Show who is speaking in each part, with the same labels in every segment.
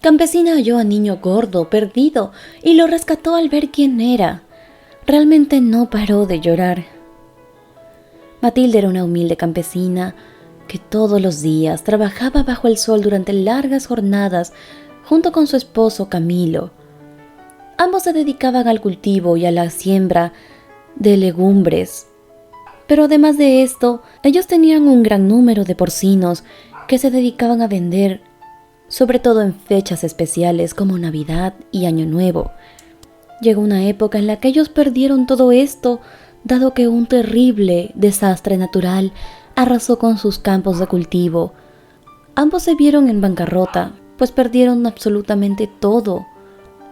Speaker 1: Campesina halló a Niño gordo, perdido, y lo rescató al ver quién era. Realmente no paró de llorar. Matilde era una humilde campesina que todos los días trabajaba bajo el sol durante largas jornadas junto con su esposo Camilo. Ambos se dedicaban al cultivo y a la siembra de legumbres. Pero además de esto, ellos tenían un gran número de porcinos que se dedicaban a vender, sobre todo en fechas especiales como Navidad y Año Nuevo. Llegó una época en la que ellos perdieron todo esto, dado que un terrible desastre natural arrasó con sus campos de cultivo. Ambos se vieron en bancarrota, pues perdieron absolutamente todo.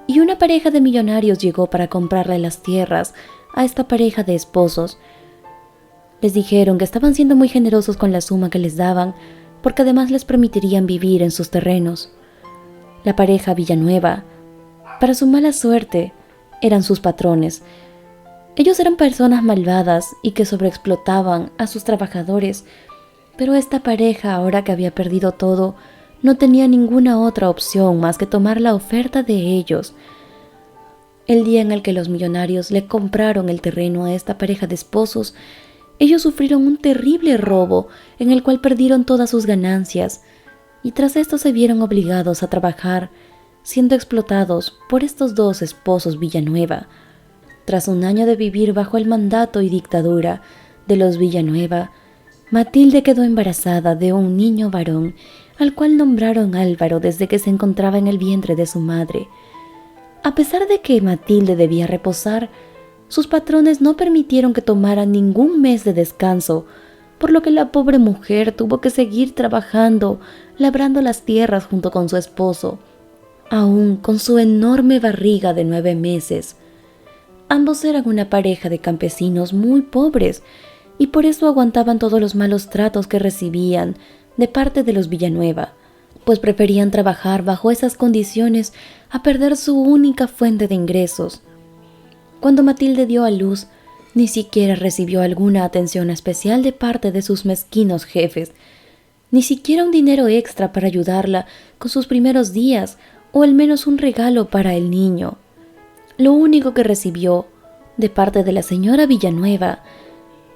Speaker 1: Y una pareja de millonarios llegó para comprarle las tierras a esta pareja de esposos. Les dijeron que estaban siendo muy generosos con la suma que les daban, porque además les permitirían vivir en sus terrenos. La pareja Villanueva, para su mala suerte, eran sus patrones. Ellos eran personas malvadas y que sobreexplotaban a sus trabajadores, pero esta pareja, ahora que había perdido todo, no tenía ninguna otra opción más que tomar la oferta de ellos. El día en el que los millonarios le compraron el terreno a esta pareja de esposos, ellos sufrieron un terrible robo en el cual perdieron todas sus ganancias, y tras esto se vieron obligados a trabajar, siendo explotados por estos dos esposos Villanueva. Tras un año de vivir bajo el mandato y dictadura de los Villanueva, Matilde quedó embarazada de un niño varón, al cual nombraron Álvaro desde que se encontraba en el vientre de su madre. A pesar de que Matilde debía reposar, sus patrones no permitieron que tomara ningún mes de descanso, por lo que la pobre mujer tuvo que seguir trabajando, labrando las tierras junto con su esposo, aún con su enorme barriga de 9 meses. Ambos eran una pareja de campesinos muy pobres, y por eso aguantaban todos los malos tratos que recibían de parte de los Villanueva, pues preferían trabajar bajo esas condiciones a perder su única fuente de ingresos. Cuando Matilde dio a luz, ni siquiera recibió alguna atención especial de parte de sus mezquinos jefes, ni siquiera un dinero extra para ayudarla con sus primeros días o al menos un regalo para el niño. Lo único que recibió de parte de la señora Villanueva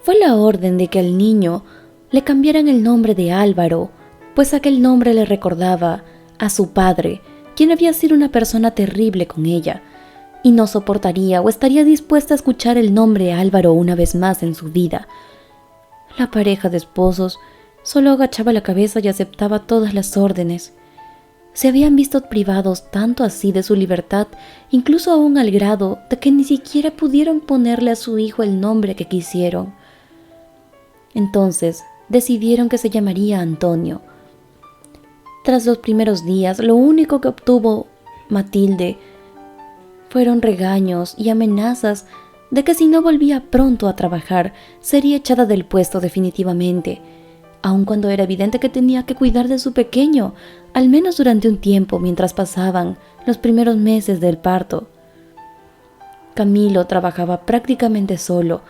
Speaker 1: fue la orden de que al niño le cambiaran el nombre de Álvaro, pues aquel nombre le recordaba a su padre, quien había sido una persona terrible con ella, y no soportaría o estaría dispuesta a escuchar el nombre Álvaro una vez más en su vida. La pareja de esposos solo agachaba la cabeza y aceptaba todas las órdenes. Se habían visto privados tanto así de su libertad, incluso aún al grado de que ni siquiera pudieron ponerle a su hijo el nombre que quisieron. Entonces decidieron que se llamaría Antonio. Tras los primeros días, lo único que obtuvo Matilde fueron regaños y amenazas de que si no volvía pronto a trabajar, sería echada del puesto definitivamente, aun cuando era evidente que tenía que cuidar de su pequeño, al menos durante un tiempo mientras pasaban los primeros meses del parto. Camilo trabajaba prácticamente solo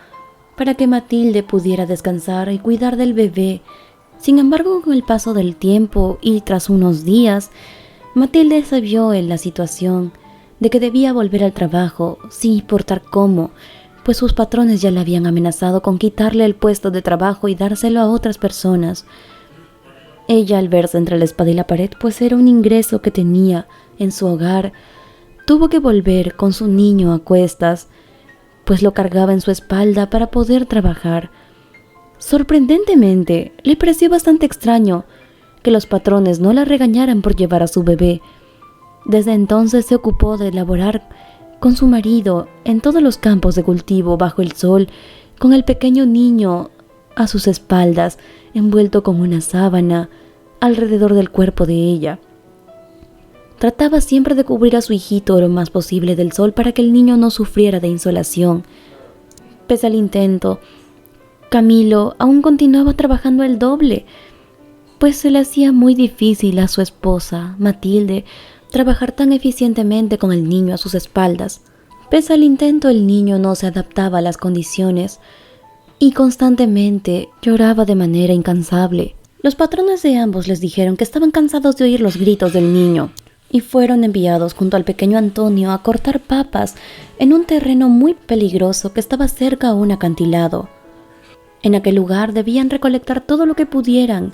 Speaker 1: para que Matilde pudiera descansar y cuidar del bebé. Sin embargo, con el paso del tiempo y tras unos días, Matilde se vio en la situación de que debía volver al trabajo sin importar cómo, pues sus patrones ya le habían amenazado con quitarle el puesto de trabajo y dárselo a otras personas. Ella, al verse entre la espada y la pared, pues era un ingreso que tenía en su hogar, tuvo que volver con su niño a cuestas, pues lo cargaba en su espalda para poder trabajar. Sorprendentemente, le pareció bastante extraño que los patrones no la regañaran por llevar a su bebé. Desde entonces se ocupó de laborar con su marido en todos los campos de cultivo bajo el sol, con el pequeño niño a sus espaldas, envuelto con una sábana alrededor del cuerpo de ella. Trataba siempre de cubrir a su hijito lo más posible del sol para que el niño no sufriera de insolación. Pese al intento, Camilo aún continuaba trabajando el doble, pues se le hacía muy difícil a su esposa, Matilde, trabajar tan eficientemente con el niño a sus espaldas. Pese al intento, el niño no se adaptaba a las condiciones y constantemente lloraba de manera incansable. Los patrones de ambos les dijeron que estaban cansados de oír los gritos del niño. y fueron enviados junto al pequeño Antonio a cortar papas en un terreno muy peligroso que estaba cerca a un acantilado. En aquel lugar debían recolectar todo lo que pudieran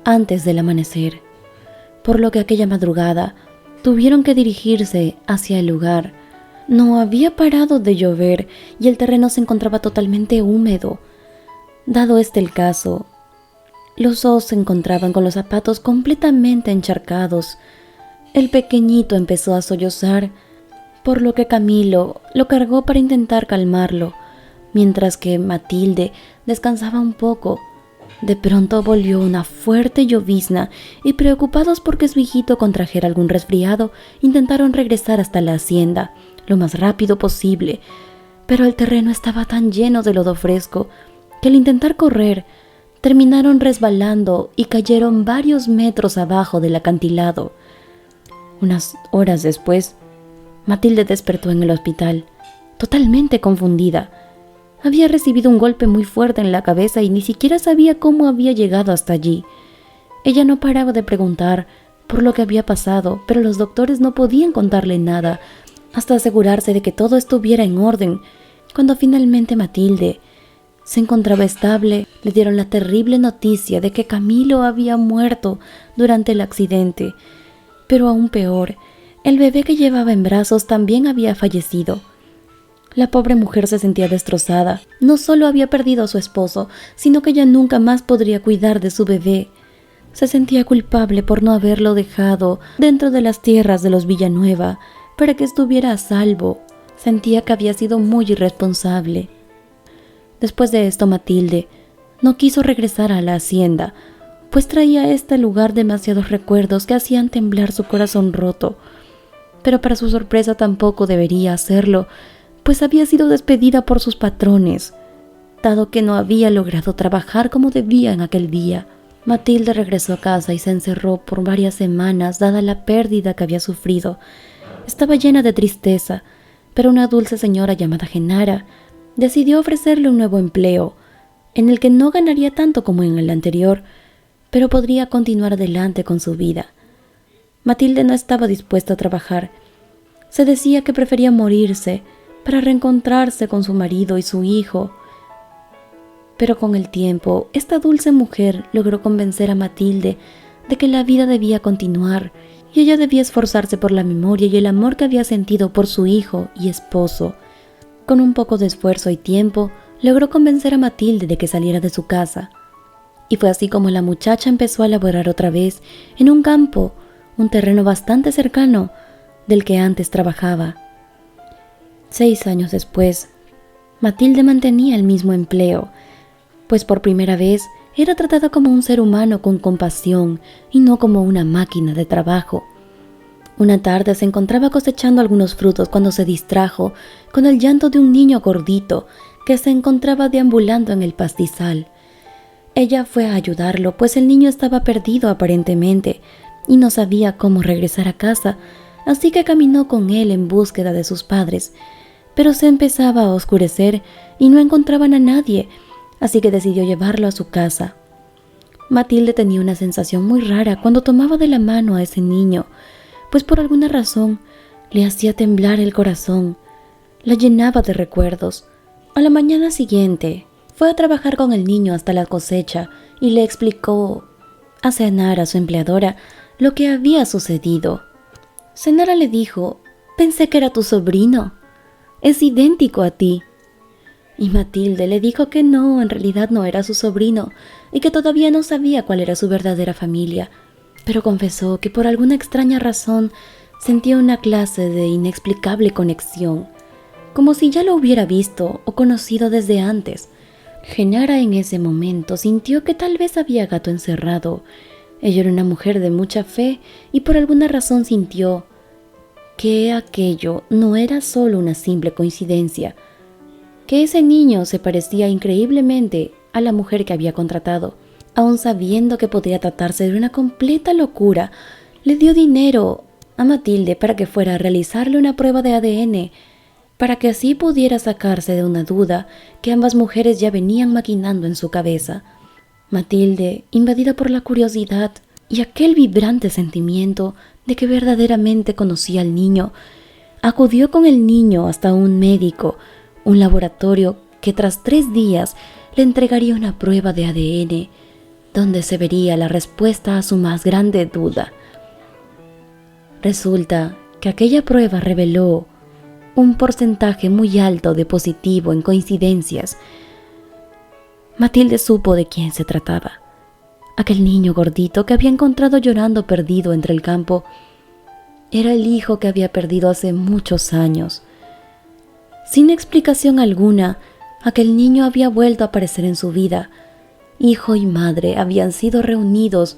Speaker 1: antes del amanecer, por lo que aquella madrugada tuvieron que dirigirse hacia el lugar. No había parado de llover y el terreno se encontraba totalmente húmedo. Dado el caso, los dos se encontraban con los zapatos completamente encharcados. El pequeñito empezó a sollozar, por lo que Camilo lo cargó para intentar calmarlo, mientras que Matilde descansaba un poco. De pronto volvió una fuerte llovizna y, preocupados porque su hijito contrajera algún resfriado, intentaron regresar hasta la hacienda lo más rápido posible, pero el terreno estaba tan lleno de lodo fresco que al intentar correr terminaron resbalando y cayeron varios metros abajo del acantilado. Unas horas después, Matilde despertó en el hospital, totalmente confundida. Había recibido un golpe muy fuerte en la cabeza y ni siquiera sabía cómo había llegado hasta allí. Ella no paraba de preguntar por lo que había pasado, pero los doctores no podían contarle nada hasta asegurarse de que todo estuviera en orden. Cuando finalmente Matilde se encontraba estable, le dieron la terrible noticia de que Camilo había muerto durante el accidente. Pero aún peor, el bebé que llevaba en brazos también había fallecido. La pobre mujer se sentía destrozada. No solo había perdido a su esposo, sino que ya nunca más podría cuidar de su bebé. Se sentía culpable por no haberlo dejado dentro de las tierras de los Villanueva para que estuviera a salvo. Sentía que había sido muy irresponsable. Después de esto, Matilde no quiso regresar a la hacienda, pues traía a este lugar demasiados recuerdos que hacían temblar su corazón roto. Pero para su sorpresa tampoco debería hacerlo, pues había sido despedida por sus patrones, dado que no había logrado trabajar como debía en aquel día. Matilde regresó a casa y se encerró por varias semanas, dada la pérdida que había sufrido. Estaba llena de tristeza, pero una dulce señora llamada Genara decidió ofrecerle un nuevo empleo, en el que no ganaría tanto como en el anterior, pero podría continuar adelante con su vida. Matilde no estaba dispuesta a trabajar. Se decía que prefería morirse para reencontrarse con su marido y su hijo. Pero con el tiempo, esta dulce mujer logró convencer a Matilde de que la vida debía continuar y ella debía esforzarse por la memoria y el amor que había sentido por su hijo y esposo. Con un poco de esfuerzo y tiempo, logró convencer a Matilde de que saliera de su casa. Y fue así como la muchacha empezó a laborar otra vez en un campo, un terreno bastante cercano del que antes trabajaba. 6 años después, Matilde mantenía el mismo empleo, pues por primera vez era tratada como un ser humano con compasión y no como una máquina de trabajo. Una tarde se encontraba cosechando algunos frutos cuando se distrajo con el llanto de un niño gordito que se encontraba deambulando en el pastizal. Ella fue a ayudarlo, pues el niño estaba perdido aparentemente y no sabía cómo regresar a casa, así que caminó con él en búsqueda de sus padres. Pero se empezaba a oscurecer y no encontraban a nadie, así que decidió llevarlo a su casa. Matilde tenía una sensación muy rara cuando tomaba de la mano a ese niño, pues por alguna razón le hacía temblar el corazón, la llenaba de recuerdos. A la mañana siguiente fue a trabajar con el niño hasta la cosecha y le explicó a Senara, su empleadora, lo que había sucedido. Senara le dijo: «Pensé que era tu sobrino. Es idéntico a ti». Y Matilde le dijo que no, en realidad no era su sobrino y que todavía no sabía cuál era su verdadera familia, pero confesó que por alguna extraña razón sentía una clase de inexplicable conexión, como si ya lo hubiera visto o conocido desde antes. Genara en ese momento sintió que tal vez había gato encerrado. Ella era una mujer de mucha fe y por alguna razón sintió que aquello no era solo una simple coincidencia, que ese niño se parecía increíblemente a la mujer que había contratado. Aun sabiendo que podría tratarse de una completa locura, le dio dinero a Matilde para que fuera a realizarle una prueba de ADN, para que así pudiera sacarse de una duda que ambas mujeres ya venían maquinando en su cabeza. Matilde, invadida por la curiosidad y aquel vibrante sentimiento, de que verdaderamente conocía al niño, acudió con el niño hasta un médico, un laboratorio que tras 3 días le entregaría una prueba de ADN, donde se vería la respuesta a su más grande duda. Resulta que aquella prueba reveló un porcentaje muy alto de positivo en coincidencias. Matilde supo de quién se trataba. Aquel niño gordito que había encontrado llorando perdido entre el campo era el hijo que había perdido hace muchos años. Sin explicación alguna, aquel niño había vuelto a aparecer en su vida. Hijo y madre habían sido reunidos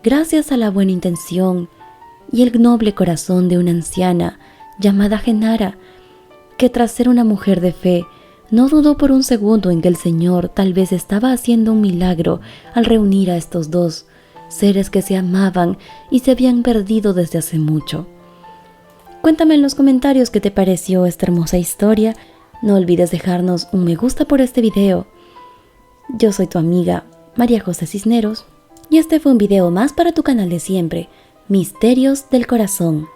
Speaker 1: gracias a la buena intención y el noble corazón de una anciana llamada Genara, que tras ser una mujer de fe, no dudó por un segundo en que el Señor tal vez estaba haciendo un milagro al reunir a estos dos seres que se amaban y se habían perdido desde hace mucho. Cuéntame en los comentarios qué te pareció esta hermosa historia. No olvides dejarnos un me gusta por este video. Yo soy tu amiga María José Cisneros y este fue un video más para tu canal de siempre, Misterios del Corazón.